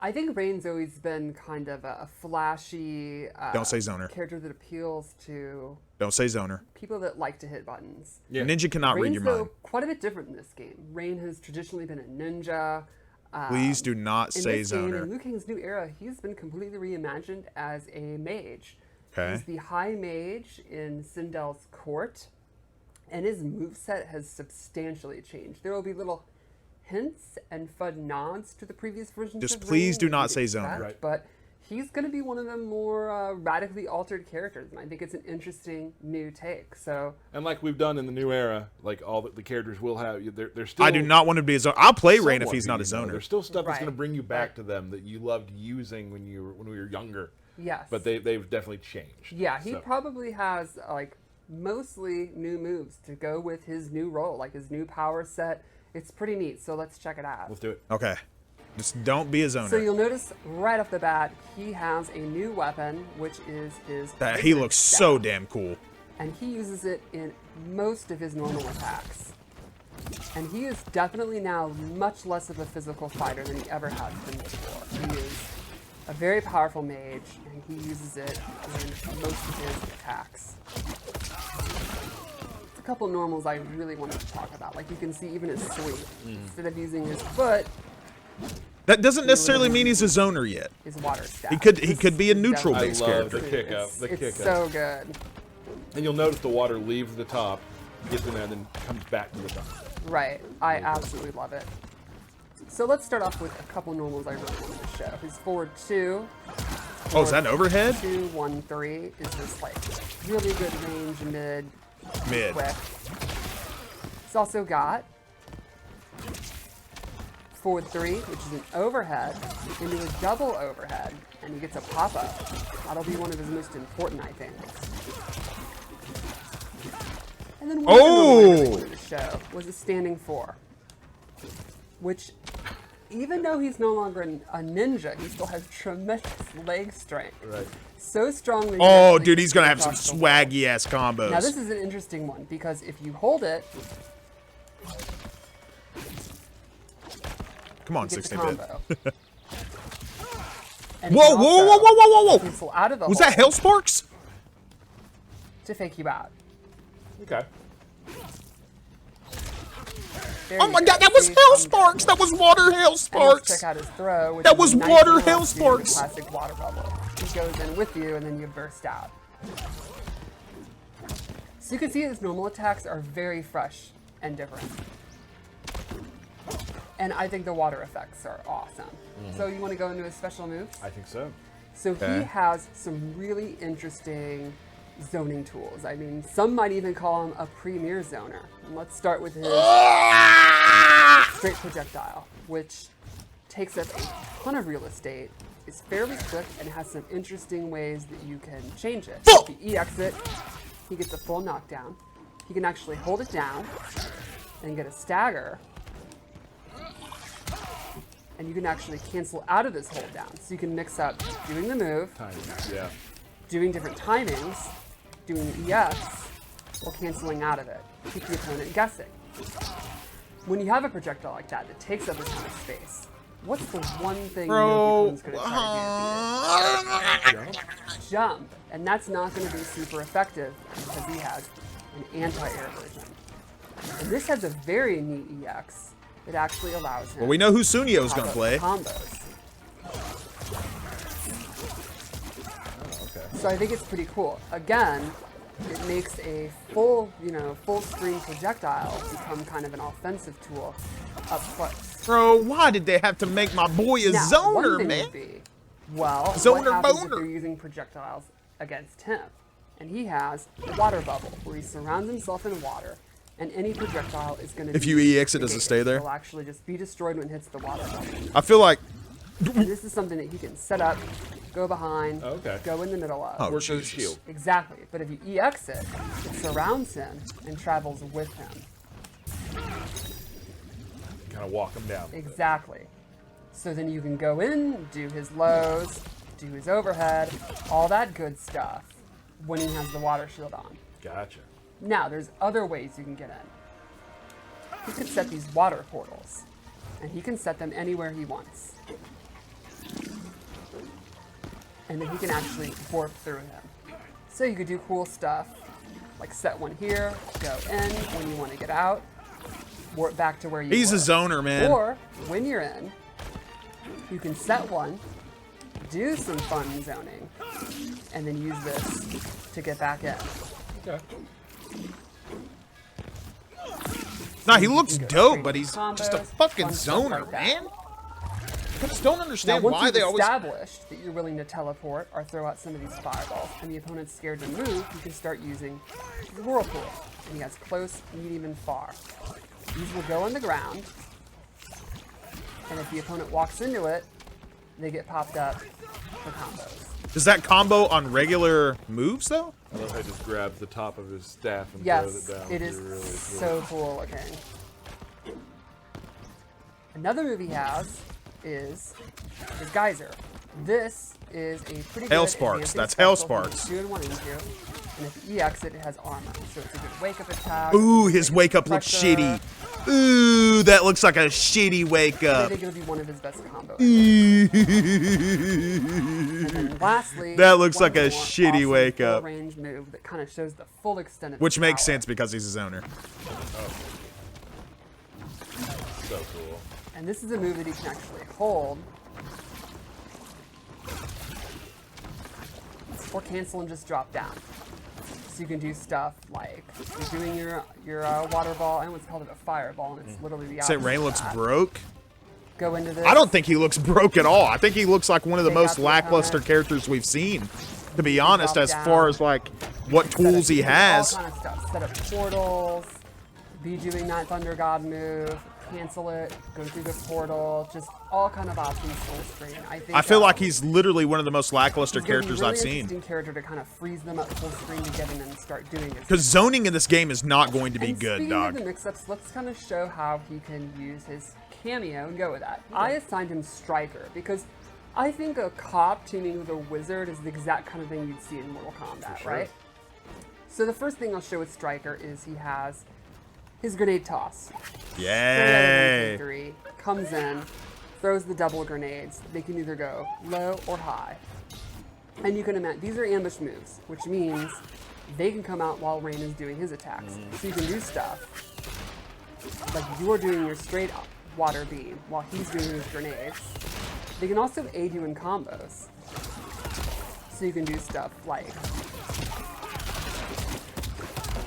I think Rain's always been kind of a flashy Don't say zoner. character that appeals to Don't say zoner. people that like to hit buttons. Yeah. Ninja cannot read Rain's, your though, mind. quite a bit different in this game. Rain has traditionally been a ninja. Please do not In say this game, in zoner. Liu Kang's new era, he's been completely reimagined as a mage. Okay. He's the high mage in Sindel's court, and his moveset has substantially changed. There will be little hints and fun nods to the previous versions Just of please Rain do that not you'd say expect, zoner. Right. But he's going to be one of the more radically altered characters, and I think it's an interesting new take. So And like we've done in the new era, like all the characters will have, they're still. I do not want him to be a zoner. I'll play Rain if somewhat he's not a meaningful. zoner. There's still stuff that's Right. going to bring you back Right. to them that you loved using when we were younger. yes, But they've definitely changed. yeah, he So, probably has like mostly new moves to go with his new role, like his new power set. It's pretty neat. So let's check it out. let's do it. Okay. Just don't be a zoner. So you'll notice right off the bat, he has a new weapon, which is his. That he wizard looks so staff, damn cool. and he uses it in most of his normal attacks. And he is definitely now much less of a physical fighter than he ever has been before. He is a very powerful mage, and he uses it in most of his attacks. A couple normals I really wanted to talk about. Like you can see even his sweep. Instead of using his foot, That doesn't necessarily mean he's a zoner yet. his water staff. He could This be a is neutral definitely- based I love character. the kick up. The It's kick so up. good. And you'll notice the water leaves the top, gets in there, and then comes back to the top. Right. I absolutely love it. So let's start off with a couple normals I really wanted to show. His forward 2. Oh, is that an overhead? 2, 1, 3 is this like really good range mid Mid. quick. It's also got forward 3, which is an overhead, into a double overhead, and he gets a pop-up. That'll be one of his most important, I think. And then one other normal I really wanted to show was a standing 4, which, even though he's no longer a ninja, he still has tremendous leg strength. Right. So strong that he Oh, actually dude, he's gonna have some across the wall. swaggy ass combos. Now this is an interesting one because if you hold it, Come on, you get the 16-bit. combo. And Whoa, you can whoa, whoa, also whoa, whoa, whoa, whoa! cancel out of the Was hole that Hell Sparks? to fake you out. Okay. There Oh you my go. god, that was See, Hell I'm Sparks! That was water Hell And let's Sparks! check out his throw. Which That is was a nice water little Hell doing the Sparks. Classic water bubble. He goes in with you, and then you burst out. So you can see his normal attacks are very fresh and different. And I think the water effects are awesome. So you want to go into his special moves? I think so. So Okay. he has some really interesting zoning tools. I mean, some might even call him a premier zoner. And let's start with his straight projectile, which takes up a ton of real estate, is fairly quick, and has some interesting ways that you can change it. If you EX it, he gets a full knockdown. He can actually hold it down and get a stagger. And you can actually cancel out of this hold down. So you can mix up doing the move, Timing. Yeah. doing different timings, doing the EX, or canceling out of it. Keep the opponent guessing. When you have a projectile like that takes up a ton of space, what's the one thing you know the Bro. opponent's going to try to do to beat it? Jump. And that's not going to be super effective because he has an anti-air version. And this has a very neat EX that actually allows him Well, we know who Sunio's to gonna pop up play. combos. Oh, okay. So I think it's pretty cool. Again, it makes a full, full screen projectile become kind of an offensive tool up close. Bro, why did they have to make my boy a Now, one zoner, thing man? would be, well, Zoner what happens if boner. they're using projectiles against him? And he has a water bubble where he surrounds himself in water, and any projectile is going to If you EX it, does it stay there? It'll actually just be destroyed when it hits the water bubble. I feel like. And this is something that he can set up, go behind, Okay. go in the middle of. Oh, Works as a Jesus. shield. Exactly. But if you EX it, it surrounds him and travels with him. Kind of walk them down. Exactly. So then you can go in, do his lows, do his overhead, all that good stuff when he has the water shield on. Gotcha. Now, there's other ways you can get in. He could set these water portals, and he can set them anywhere he wants. and then he can actually warp through him. So you could do cool stuff, like set one here, go in when you want to get out, warp back to where you He's were. a zoner, man. Or, when you're in, you can set one, do some fun zoning, and then use this to get back in. Okay. Nah, he looks go dope, straight but he's combos, just a fucking fun stuff zoner, like that. man. I just don't Now, understand once why you've they always... established that you're willing to teleport or throw out some of these fireballs, and the opponent's scared to move, you can start using the whirlpool. And he has close, medium, and far. These will go on the ground, and if the opponent walks into it, they get popped up for combos. Does that combo on regular moves, though? I love how he just grabs the top of his staff and throws Yes, it down. it is Really so cool looking. Another move he has is his geyser. This is a pretty Hail good sparks, advancing that's hail special he sparks. can do and one into. And if he EX it, it has armor. So it's a good wake up attack. Ooh, his wake up looks Pressure. shitty. Ooh, that looks like a shitty wake I up. think it'll be one of his best combos. Which And lastly, That looks one like a more shitty awesome wake full up. range move that kind of shows the full extent of his makes power. sense because he's a zoner. So cool. And this is a move that he can actually hold. Or cancel and just drop down. So you can do stuff like you're doing your water ball, and what's called a fireball, and it's literally the Say opposite Rain of looks that. broke. Go into this. I don't think he looks broke at all. I think he looks like one of the Take most out the lackluster opponent. characters we've seen. To be honest, drop as down. far as like what set tools up- he you can do has. All kind of stuff. Set up portals. Be doing that Thunder God move. Cancel it. Go through the portal. Just all kind of options full screen. I think. I feel like he's literally one of the most lackluster he's gonna be characters really I've seen. interesting character to kind of freeze them up full screen to get in and start doing his. Because zoning in this game is not going to be And good, speaking dog. of the mix-ups, let's kind of show how he can use his cameo and go with that. I assigned him Striker because I think a cop teaming with a wizard is the exact kind of thing you'd see in Mortal Kombat, sure. right? So the first thing I'll show with Striker is he has his grenade toss. Yay! 3, comes in, throws the double grenades. They can either go low or high. And you can imagine, these are ambush moves, which means they can come out while Rain is doing his attacks. So you can do stuff like you're doing your straight water beam while he's doing his grenades. They can also aid you in combos. So you can do stuff like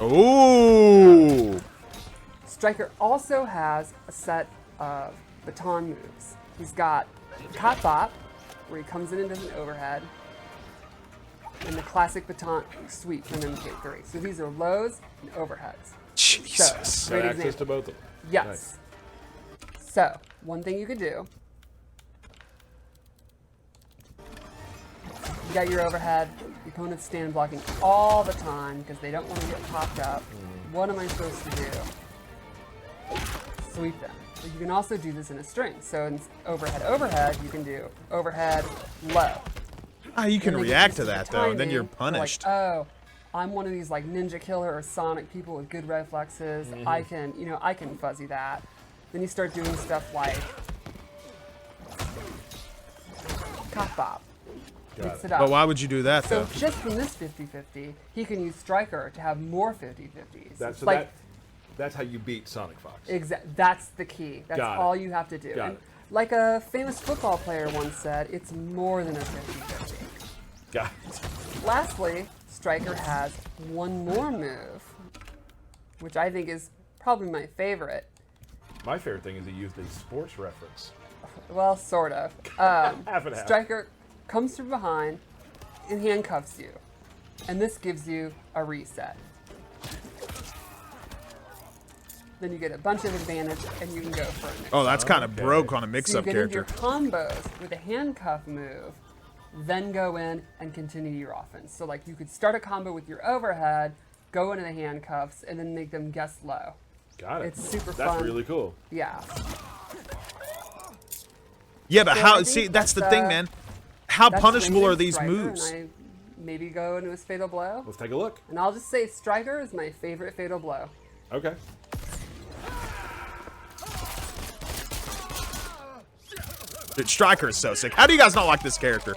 Ooh! Striker also has a set of baton moves. He's got Cop Bop, where he comes in and does an overhead, and the classic baton sweep from MK3. So these are lows and overheads. Jesus. Great Got access example. to both of them. Yes. Nice. So, one thing you could do, you got your overhead, the opponents stand blocking all the time because they don't want to get popped up. What am I supposed to do? Sweep them. But you can also do this in a string. So in overhead, you can do overhead, low. Ah, you can And they get react used to the that, though, and then you're timing. They're punished. Like, oh, I'm one of these like Ninja Killer or Sonic people with good reflexes. I can fuzzy that. Then you start doing stuff like Cop Bop. Mix it up. But why would you do that, So though? just from this 50-50, he can use Striker to have more 50-50s. That's It's so like, that's how you beat Sonic Fox. that's the key. That's Got it. all you have to do. Got And it. like a famous football player once said, it's more than a 50-50. Got it. Lastly, Striker has one more move, which I think is probably my favorite. My favorite thing is he used a sports reference. Well, sort of. Half and half. Striker comes from behind and handcuffs you. And this gives you a reset. Then you get a bunch of advantage and you can go for a mix. Oh, that's kind of Okay. broke on a So you mix-up get into character. your combos with a handcuff move, then go in and continue your offense. So like you could start a combo with your overhead, go into the handcuffs, and then make them guess low. Got it. It's super That's fun. really cool. Yeah. Yeah, but So how? I See, think that's the that's, thing, man. How That's punishable Rain are and these Striker, moves? And I maybe go into his fatal blow. Let's take a look. And I'll just say Striker is my favorite fatal blow. Okay. Dude, Striker is so sick. How do you guys not like this character?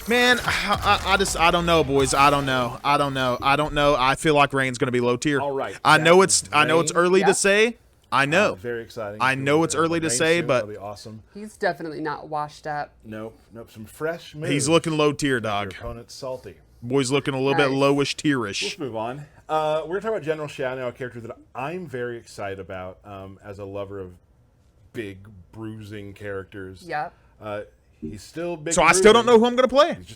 Man, I don't know, boys. I don't know. I feel like Rain's going to be low tier. All right, I know Jackson, it's Rain. early Yeah. to say. I know. Very exciting. I know it's early to Rain say, soon, but that'll be awesome. He's definitely not washed up. Nope. Some fresh moves. he's looking low tier, Your dog. opponent's salty. Boy's looking a little bit Nice. lowish tierish. Let's move on. We're gonna talk about General Shao now, a character that I'm very excited about as a lover of big bruising characters. Yep. He's still big. So and I still don't know bruising. who I'm going to play. He's just